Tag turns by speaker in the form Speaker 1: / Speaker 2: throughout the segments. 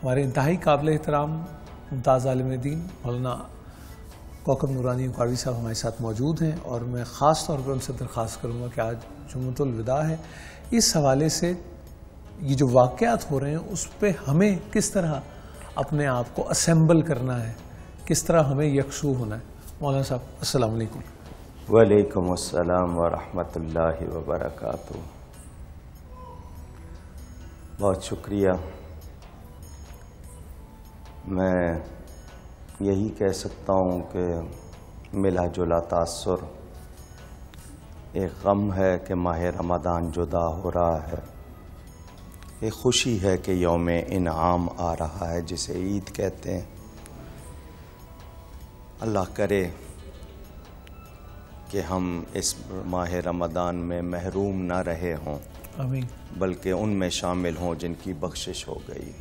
Speaker 1: ہمارے انتہائی قابل احترام ممتاز عالم دین مولانا کوکب نورانی قاضی صاحب ہمارے ساتھ موجود ہیں، اور میں خاص طور پر ان سے درخواست کروں گا کہ آج جمعۃ الوداع ہے، اس حوالے سے یہ جو واقعات ہو رہے ہیں اس پہ ہمیں کس طرح اپنے آپ کو اسمبل کرنا ہے، کس طرح ہمیں یکسو ہونا ہے۔ مولانا صاحب السلام علیکم۔
Speaker 2: وعلیکم السلام ورحمۃ اللہ وبرکاتہ۔ بہت شکریہ۔ میں یہی کہہ سکتا ہوں کہ ملا جلا تاثر، ایک غم ہے کہ ماہ رمضان جدا ہو رہا ہے، ایک خوشی ہے کہ یوم انعام آ رہا ہے جسے عید کہتے ہیں۔ اللہ کرے کہ ہم اس ماہ رمضان میں محروم نہ رہے ہوں،
Speaker 1: آمین،
Speaker 2: بلکہ ان میں شامل ہوں جن کی بخشش ہو گئی۔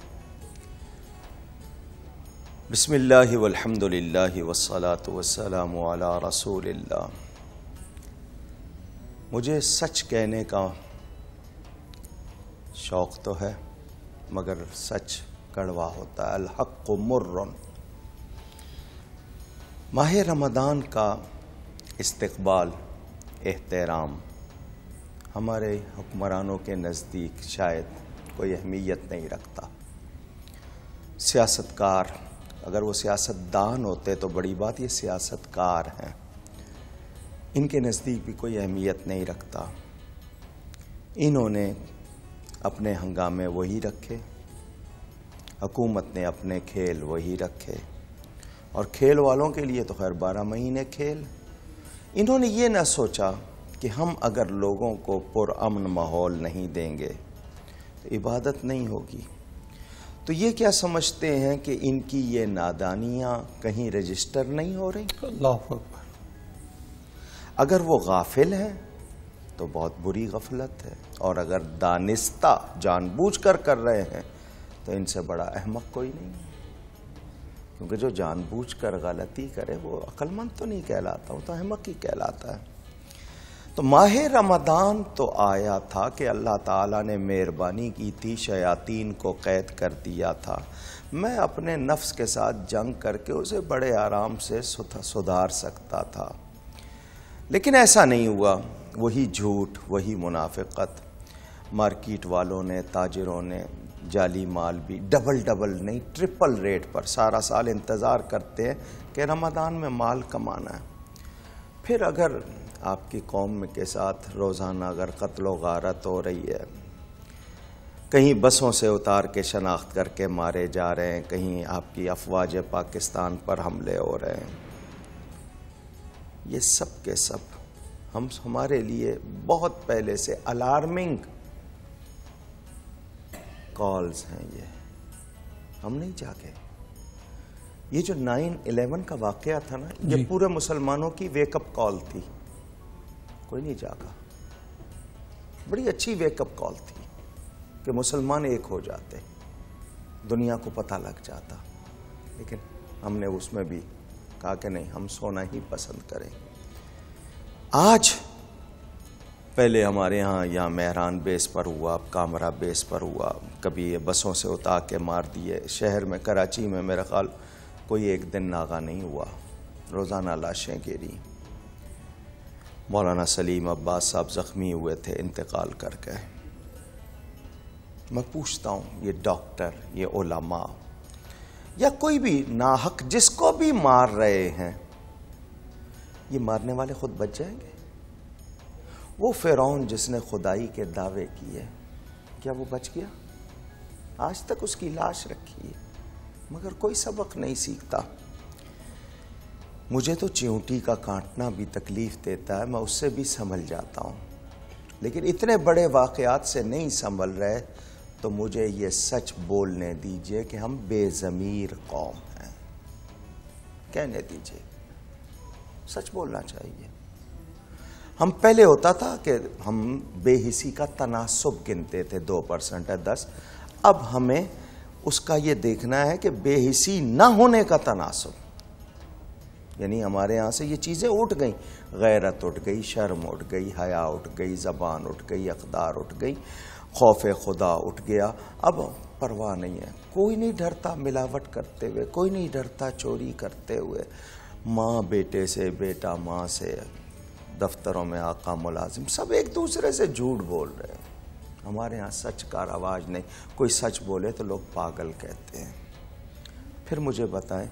Speaker 2: بسم اللہ والحمد للہ والصلاة والسلام علی رسول اللہ۔ مجھے سچ کہنے کا شوق تو ہے، مگر سچ کڑوا ہوتا ہے، الحق مر۔ ماہ رمضان کا استقبال، احترام ہمارے حکمرانوں کے نزدیک شاید کوئی اہمیت نہیں رکھتا۔ سیاستکار، اگر وہ سیاست دان ہوتے تو بڑی بات، یہ سیاست کار ہیں، ان کے نزدیک بھی کوئی اہمیت نہیں رکھتا۔ انہوں نے اپنے ہنگامے وہی رکھے، حکومت نے اپنے کھیل وہی رکھے، اور کھیل والوں کے لیے تو خیر 12 مہینے کھیل۔ انہوں نے یہ نہ سوچا کہ ہم اگر لوگوں کو پرامن ماحول نہیں دیں گے تو عبادت نہیں ہوگی۔ تو یہ کیا سمجھتے ہیں کہ ان کی یہ نادانیاں کہیں رجسٹر نہیں ہو رہی؟
Speaker 1: اللہ اکبر۔
Speaker 2: اگر وہ غافل ہیں تو بہت بری غفلت ہے، اور اگر دانستہ جان بوجھ کر کر رہے ہیں تو ان سے بڑا احمق کوئی نہیں ہے، کیونکہ جو جان بوجھ کر غلطی کرے وہ عقل مند تو نہیں کہلاتا، وہ تو احمق ہی کہلاتا ہے۔ تو ماہ رمضان تو آیا تھا کہ اللہ تعالیٰ نے مہربانی کی تھی، شیاطین کو قید کر دیا تھا، میں اپنے نفس کے ساتھ جنگ کر کے اسے بڑے آرام سے سدھار سکتا تھا، لیکن ایسا نہیں ہوا۔ وہی جھوٹ، وہی منافقت، مارکیٹ والوں نے، تاجروں نے جعلی مال بھی ڈبل نہیں، ٹرپل ریٹ پر سارا سال انتظار کرتے ہیں کہ رمضان میں مال کمانا ہے۔ پھر اگر آپ کی قوم کے ساتھ روزانہ اگر قتل و غارت ہو رہی ہے، کہیں بسوں سے اتار کے شناخت کر کے مارے جا رہے ہیں، کہیں آپ کی افواج پاکستان پر حملے ہو رہے ہیں، یہ سب کے سب ہمارے لیے بہت پہلے سے الارمنگ کالز ہیں۔ یہ ہم نہیں جاگے۔ یہ جو 9/11 کا واقعہ تھا نا، یہ پورے مسلمانوں کی ویک اپ کال تھی، کوئی نہیں جاگا۔ بڑی اچھی ویک اپ کال تھی کہ مسلمان ایک ہو جاتے، دنیا کو پتہ لگ جاتا، لیکن ہم نے اس میں بھی کہا کہ نہیں، ہم سونا ہی پسند کریں۔ آج پہلے ہمارے یہاں مہران بیس پر ہوا، اب کامرا بیس پر ہوا، کبھی یہ بسوں سے اتار کے مار دیے۔ شہر میں، کراچی میں میرا خیال کوئی ایک دن ناغہ نہیں ہوا، روزانہ لاشیں گری۔ مولانا سلیم عباس صاحب زخمی ہوئے تھے انتقال کر کے۔ میں پوچھتا ہوں، یہ ڈاکٹر، یہ علماء، یا کوئی بھی ناحق جس کو بھی مار رہے ہیں، یہ مارنے والے خود بچ جائیں گے؟ وہ فرعون جس نے خدائی کے دعوے کیے، کیا وہ بچ گیا؟ آج تک اس کی لاش رکھی ہے، مگر کوئی سبق نہیں سیکھتا۔ مجھے تو چیونٹی کا کاٹنا بھی تکلیف دیتا ہے، میں اس سے بھی سنبھل جاتا ہوں، لیکن اتنے بڑے واقعات سے نہیں سنبھل رہے تو مجھے یہ سچ بولنے دیجئے کہ ہم بے ضمیر قوم ہیں، کہنے دیجئے، سچ بولنا چاہیے۔ ہم پہلے ہوتا تھا کہ ہم بے حسی کا تناسب گنتے تھے، 2% ہے 10، اب ہمیں اس کا یہ دیکھنا ہے کہ بے حسی نہ ہونے کا تناسب، یعنی ہمارے ہاں سے یہ چیزیں اٹھ گئیں، غیرت اٹھ گئی، شرم اٹھ گئی، حیا اٹھ گئی، زبان اٹھ گئی، اقدار اٹھ گئی، خوف خدا اٹھ گیا، اب پرواہ نہیں ہے، کوئی نہیں ڈرتا ملاوٹ کرتے ہوئے، کوئی نہیں ڈرتا چوری کرتے ہوئے، ماں بیٹے سے، بیٹا ماں سے، دفتروں میں آقا ملازم، سب ایک دوسرے سے جھوٹ بول رہے ہیں۔ ہمارے ہاں سچ کا رواج نہیں، کوئی سچ بولے تو لوگ پاگل کہتے ہیں۔ پھر مجھے بتائیں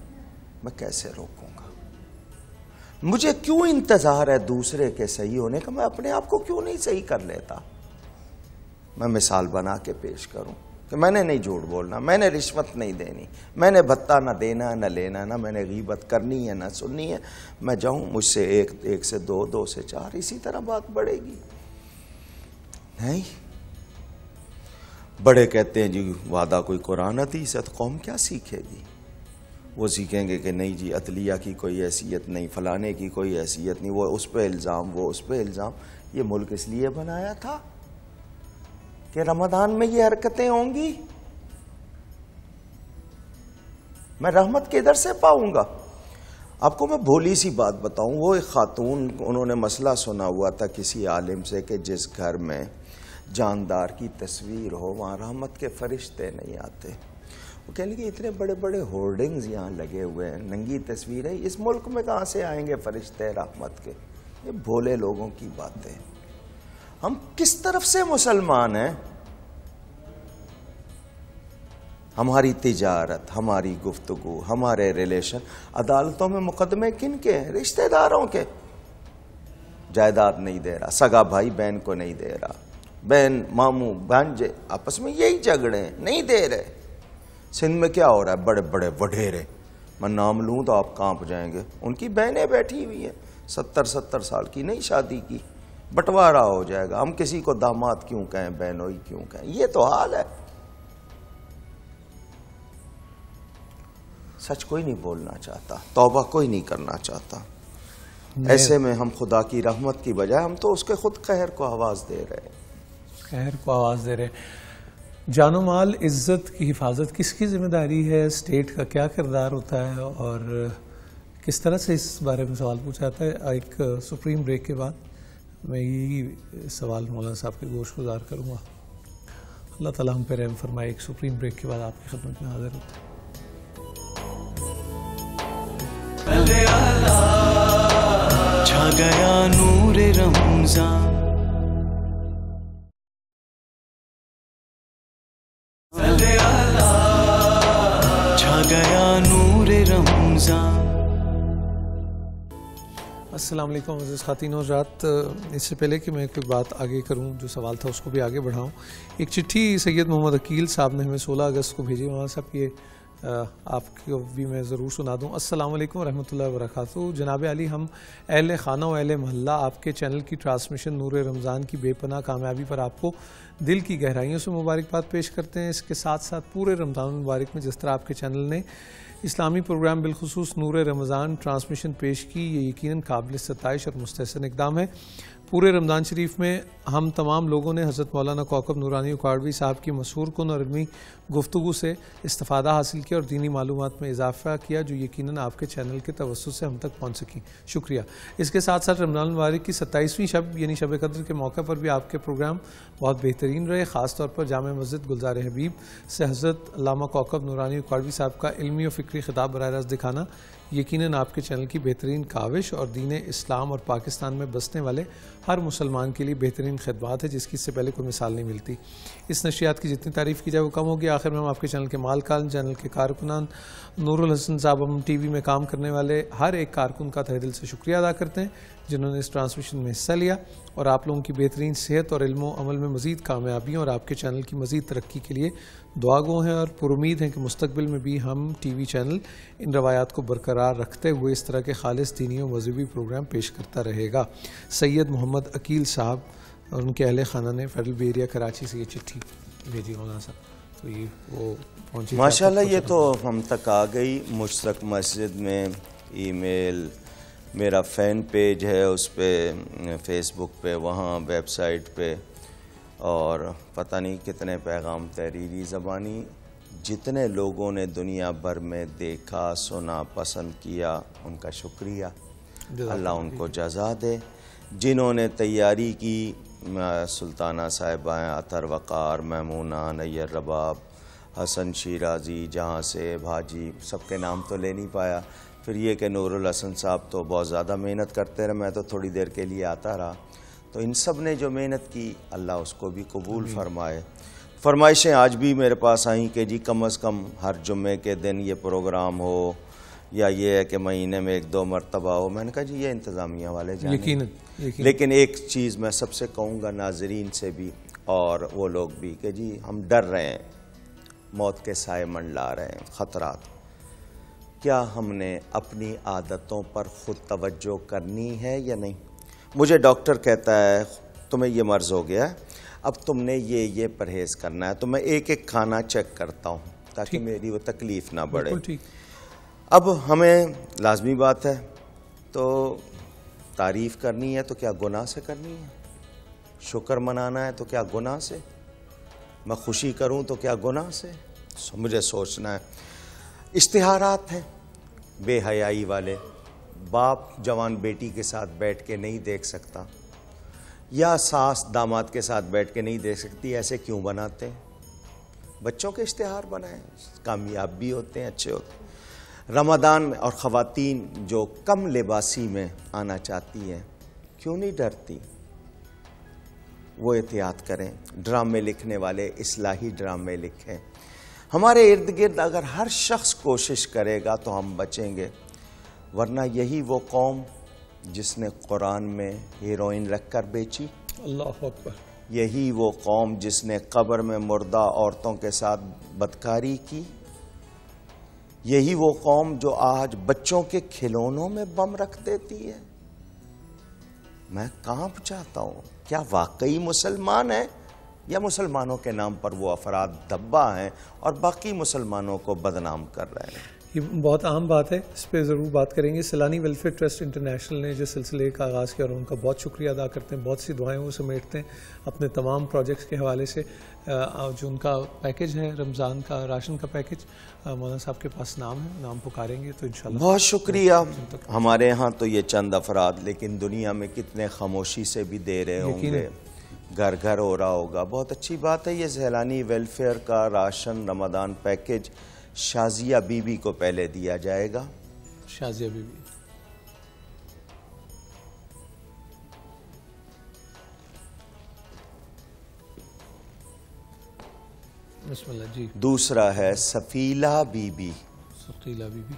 Speaker 2: میں کیسے روکوں گا؟ مجھے کیوں انتظار ہے دوسرے کے صحیح ہونے کا؟ میں اپنے آپ کو کیوں نہیں صحیح کر لیتا؟ میں مثال بنا کے پیش کروں کہ میں نے نہیں جھوٹ بولنا، میں نے رشوت نہیں دینی، میں نے بھتہ نہ دینا نہ لینا، نہ میں نے غیبت کرنی ہے نہ سننی ہے۔ میں جاؤں مجھ سے ایک سے دو سے چار، اسی طرح بات بڑھے گی۔ نہیں، بڑے کہتے ہیں جی وعدہ کوئی قرآن حدیث ہے، تو قوم کیا سیکھے گی؟ وہ سیکھیں گے کہ نہیں جی عدلیہ کی کوئی حیثیت نہیں، فلانے کی کوئی حیثیت نہیں، وہ اس پہ الزام، وہ اس پہ الزام۔ یہ ملک اس لیے بنایا تھا کہ رمضان میں یہ حرکتیں ہوں گی؟ میں رحمت کدھر سے پاؤں گا؟ آپ کو میں بھولی سی بات بتاؤں، وہ ایک خاتون، انہوں نے مسئلہ سنا ہوا تھا کسی عالم سے کہ جس گھر میں جاندار کی تصویر ہو وہاں رحمت کے فرشتے نہیں آتے۔ وہ کہنے لگے اتنے بڑے بڑے ہورڈنگز یہاں لگے ہوئے ہیں، ننگی تصویریں، اس ملک میں کہاں سے آئیں گے فرشتے رحمت کے؟ یہ بھولے لوگوں کی باتیں۔ ہم کس طرف سے مسلمان ہیں؟ ہماری تجارت، ہماری گفتگو، ہمارے ریلیشن، عدالتوں میں مقدمے کن کے ہیں؟ رشتہ داروں کے۔ جائیداد نہیں دے رہا، سگا بھائی بہن کو نہیں دے رہا، بہن ماموں بھانجے آپس میں یہی جھگڑے ہیں، نہیں دے رہے۔ سندھ میں کیا ہو رہا ہے؟ بڑے بڑے وڈیرے، میں نام لوں تو آپ کانپ جائیں گے، ان کی بہنیں بیٹھی ہوئی ہیں 70 سال کی، نہیں شادی کی، بٹوارا ہو جائے گا، ہم کسی کو داماد کیوں کہیں، بہنوئی کیوں کہیں؟ یہ تو حال ہے۔ سچ کوئی نہیں بولنا چاہتا، توبہ کوئی نہیں کرنا چاہتا۔ ایسے میں ہم خدا کی رحمت کی بجائے ہم تو اس کے خود قہر کو آواز دے رہے ہیں۔
Speaker 1: قہر کو آواز دے رہے ہیں۔ جان و مال عزت کی حفاظت کس کی ذمہ داری ہے؟ اسٹیٹ کا کیا کردار ہوتا ہے اور کس طرح سے اس بارے میں سوال پوچھا جاتا ہے؟ ایک سپریم بریک کے بعد میں یہی سوال مولانا صاحب کے گوش گزار کروں گا۔ اللہ تعالیٰ ہم پہ رحم فرمائے۔ ایک سپریم بریک کے بعد آپ کی خدمت میں حاضر ہوتے ہیں۔
Speaker 3: چھا گیا نور رمضان، چھا گیا نور رمضان۔
Speaker 1: السلام علیکم عزیز خواتین و حضرات، اس سے پہلے کہ میں کوئی بات آگے کروں، جو سوال تھا اس کو بھی آگے بڑھاؤں، ایک چٹھی سید محمد عقیل صاحب نے ہمیں 16 اگست کو بھیجی۔ وہاں صاحب یہ آپ کو بھی میں ضرور سنا دوں۔ السلام علیکم ورحمۃ اللہ وبرکاتہ۔ جناب علی، ہم اہل خانہ و اہل محلہ آپ کے چینل کی ٹرانسمیشن نور رمضان کی بے پناہ کامیابی پر آپ کو دل کی گہرائیوں سے مبارکباد پیش کرتے ہیں۔ اس کے ساتھ ساتھ پورے رمضان المبارک میں جس طرح آپ کے چینل نے اسلامی پروگرام بالخصوص نور رمضان ٹرانسمیشن پیش کی، یہ یقیناً قابل ستائش اور مستحسن اقدام ہے۔ پورے رمضان شریف میں ہم تمام لوگوں نے حضرت مولانا کوکب نورانی اکاڑوی صاحب کی مسحور کن اور علمی گفتگو سے استفادہ حاصل کیا اور دینی معلومات میں اضافہ کیا، جو یقیناً آپ کے چینل کے توسط سے ہم تک پہنچ سکی، شکریہ۔ اس کے ساتھ ساتھ رمضان المبارک کی 27ویں شب یعنی شب قدر کے موقع پر بھی آپ کے پروگرام بہت بہترین رہے، خاص طور پر جامع مسجد گلزار حبیب سے حضرت علامہ کوکب نورانی اکاڑوی صاحب کا علمی و فکری خطاب براہ راست دکھانا یقیناً آپ کے چینل کی بہترین کاوش اور دین اسلام اور پاکستان میں بسنے والے ہر مسلمان کے لیے بہترین خدمات ہے، جس کی اس سے پہلے کوئی مثال نہیں ملتی۔ اس نشریات کی جتنی تعریف کی جائے وہ کم ہوگی۔ آخر میں ہم آپ کے چینل کے مالکان، چینل کے کارکنان، نور الحسن صاحب، ہم ٹی وی میں کام کرنے والے ہر ایک کارکن کا تہہ دل سے شکریہ ادا کرتے ہیں جنہوں نے اس ٹرانسمیشن میں حصہ لیا، اور آپ لوگوں کی بہترین صحت اور علم و عمل میں مزید کامیابیوں اور آپ کے چینل کی مزید ترقی کے لیے دعا گو ہیں، اور پر امید ہیں کہ مستقبل میں بھی ہم ٹی وی چینل ان روایات کو برقرار رکھتے ہوئے اس طرح کے خالص دینی و مذہبی پروگرام پیش کرتا رہے گا۔ سید محمد عقیل صاحب اور ان کے اہل خانہ نے فیڈرل بے ایریا کراچی سے یہ چٹھی بھیجی مولانا صاحب، تو یہ وہ پہنچی
Speaker 2: ماشاءاللہ۔ یہ تو ہم تک آ گئی، مجھ تک مسجد میں ای میل، میرا فین پیج ہے اس پہ، فیس بک پہ، وہاں ویب سائٹ پہ، اور پتہ نہیں کتنے پیغام تحریری زبانی، جتنے لوگوں نے دنیا بھر میں دیکھا، سنا، پسند کیا، ان کا شکریہ، اللہ ان کو جزا دے۔ جنہوں نے تیاری کی سلطانہ صاحبہ ہیں، اطہر وقار، میمونہ، نیر رباب، حسن شیرازی، جہاں سے بھاجی، سب کے نام تو لے نہیں پایا. پھر یہ کہ نور الحسن صاحب تو بہت زیادہ محنت کرتے رہے، میں تو تھوڑی دیر کے لیے آتا رہا. تو ان سب نے جو محنت کی اللہ اس کو بھی قبول فرمائے. فرمائشیں آج بھی میرے پاس آئیں کہ جی کم از کم ہر جمعے کے دن یہ پروگرام ہو، یا یہ ہے کہ مہینے میں 1-2 مرتبہ ہو. میں نے کہا جی یہ انتظامیہ والے جانیں. لیکن ایک چیز میں سب سے کہوں گا، ناظرین سے بھی اور وہ لوگ بھی، کہ جی ہم ڈر رہے ہیں، موت کے سائے منڈلا رہے ہیں، خطرات. کیا ہم نے اپنی عادتوں پر خود توجہ کرنی ہے یا نہیں؟ مجھے ڈاکٹر کہتا ہے تمہیں یہ مرض ہو گیا ہے، اب تم نے یہ پرہیز کرنا ہے، تو میں ایک ایک کھانا چیک کرتا ہوں تاکہ میری وہ تکلیف نہ بڑھے. اب ہمیں لازمی بات ہے تو تعریف کرنی ہے تو کیا گناہ سے کرنی ہے؟ شکر منانا ہے تو کیا گناہ سے؟ میں خوشی کروں تو کیا گناہ سے؟ مجھے سوچنا ہے. اشتہارات ہیں بے حیائی والے، باپ جوان بیٹی کے ساتھ بیٹھ کے نہیں دیکھ سکتا، یا ساس داماد کے ساتھ بیٹھ کے نہیں دیکھ سکتی. ایسے کیوں بناتے ہیں؟ بچوں کے اشتہار بنائیں، کامیاب بھی ہوتے ہیں، اچھے ہوتے ہیں. رمضان میں اور خواتین جو کم لباسی میں آنا چاہتی ہیں کیوں نہیں ڈرتی؟ وہ احتیاط کریں. ڈرامے لکھنے والے اصلاحی ڈرامے لکھیں. ہمارے ارد گرد اگر ہر شخص کوشش کرے گا تو ہم بچیں گے، ورنہ یہی وہ قوم جس نے قرآن میں ہیروئن رکھ کر بیچی،
Speaker 1: اللہ اکبر،
Speaker 2: یہی وہ قوم جس نے قبر میں مردہ عورتوں کے ساتھ بدکاری کی، یہی وہ قوم جو آج بچوں کے کھلونوں میں بم رکھ دیتی ہے. میں کہاں چاہتا ہوں، کیا واقعی مسلمان ہیں یا مسلمانوں کے نام پر وہ افراد دبا ہیں اور باقی مسلمانوں کو بدنام کر رہے ہیں؟
Speaker 1: یہ بہت اہم بات ہے، اس پہ ضرور بات کریں گے. سیلانی ویلفیئر ٹرسٹ انٹرنیشنل نے جو سلسلے کا آغاز کیا اور ان کا بہت شکریہ ادا کرتے ہیں. بہت سی دعائیں وہ سمیٹتے ہیں اپنے تمام پروجیکٹس کے حوالے سے. جو ان کا پیکج ہے رمضان کا راشن کا پیکج، مولانا صاحب کے پاس نام ہے، نام پکاریں گے تو انشاءاللہ.
Speaker 2: بہت شکریہ. ہمارے ہاں تو یہ چند افراد، لیکن دنیا میں کتنے خاموشی سے بھی دے رہے ہوں گے، گھر گھر ہو رہا ہوگا. بہت اچھی بات ہے. یہ سیلانی ویلفیئر کا راشن رمضان پیکج شازیہ بی بی کو پہلے دیا جائے گا.
Speaker 1: شازیہ بی بی، بسم اللہ جی.
Speaker 2: دوسرا ہے سفیلہ بی بی.
Speaker 1: سفیلہ بی بی.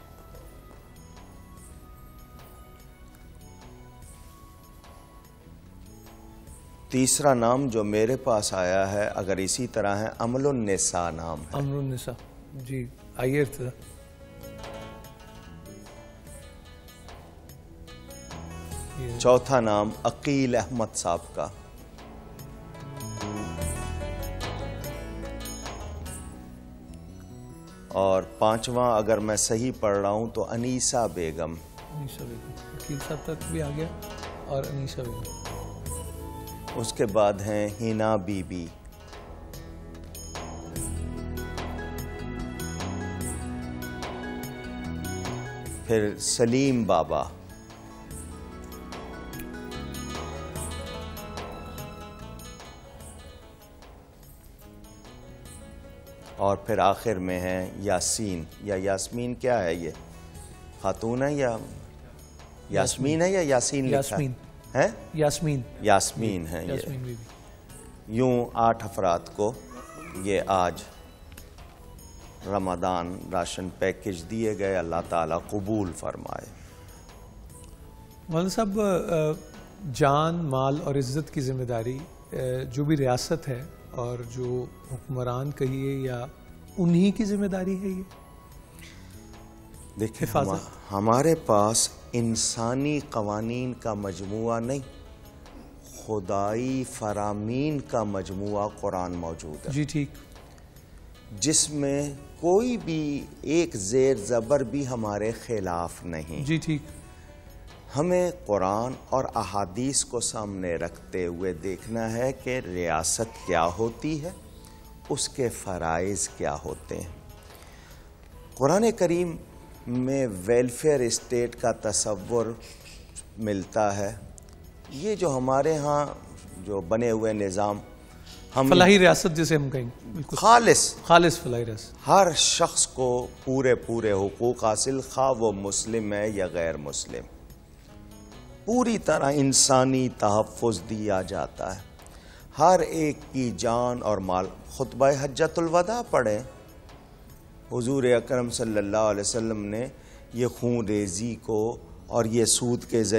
Speaker 2: تیسرا نام جو میرے پاس آیا ہے اگر اسی طرح ہے، امل النساء نام ہے.
Speaker 1: امر النساء جی. آئیے ارتضا.
Speaker 2: چوتھا نام عقیل احمد صاحب کا. اور پانچواں اگر میں صحیح پڑھ رہا ہوں تو انیسہ بیگم.
Speaker 1: انیسہ بیگم، عقیل صاحب تک بھی آ گیا اور انیسہ بیگم.
Speaker 2: اس کے بعد ہیں ہینا بی بی. پھر سلیم بابا. اور پھر آخر میں ہے یاسین یا یاسمین. کیا ہے یہ، خاتون ہے یا یاسمین ہے یا یاسین لکھا ہے؟
Speaker 1: یاسمین.
Speaker 2: یاسمین ہے.
Speaker 1: یاسمین بی بی.
Speaker 2: یوں 8 افراد کو یہ آج رمضان راشن پیکج دیے گئے. اللہ تعالیٰ قبول فرمائے.
Speaker 1: مولانا صاحب، جان، مال اور عزت کی ذمہ داری جو بھی ریاست ہے اور جو حکمران کہیے یا انہی کی ذمہ داری ہے. یہ
Speaker 2: دیکھیں ہمارے پاس انسانی قوانین کا مجموعہ نہیں، خدائی فرامین کا مجموعہ قرآن موجود ہے.
Speaker 1: جی ٹھیک.
Speaker 2: جس میں کوئی بھی ایک زیر زبر بھی ہمارے خلاف نہیں.
Speaker 1: جی ٹھیک.
Speaker 2: ہمیں قرآن اور احادیث کو سامنے رکھتے ہوئے دیکھنا ہے کہ ریاست کیا ہوتی ہے، اس کے فرائض کیا ہوتے ہیں. قرآن کریم میں ویلفیئر اسٹیٹ کا تصور ملتا ہے. یہ جو ہمارے ہاں جو بنے ہوئے نظام ہم
Speaker 1: فلاحی ریاست جسے ہم کہیں گے، بالکل خالص فلاحی ریاست،
Speaker 2: ہر شخص کو پورے حقوق حاصل، خواہ وہ مسلم ہے یا غیر مسلم، پوری طرح انسانی تحفظ دیا جاتا ہے، ہر ایک کی جان اور مال۔ خطبہ حجۃ الوداع پڑھیں، حضور اکرم صلی اللہ علیہ وسلم نے یہ خون ریزی کو اور یہ سود کے ذریعے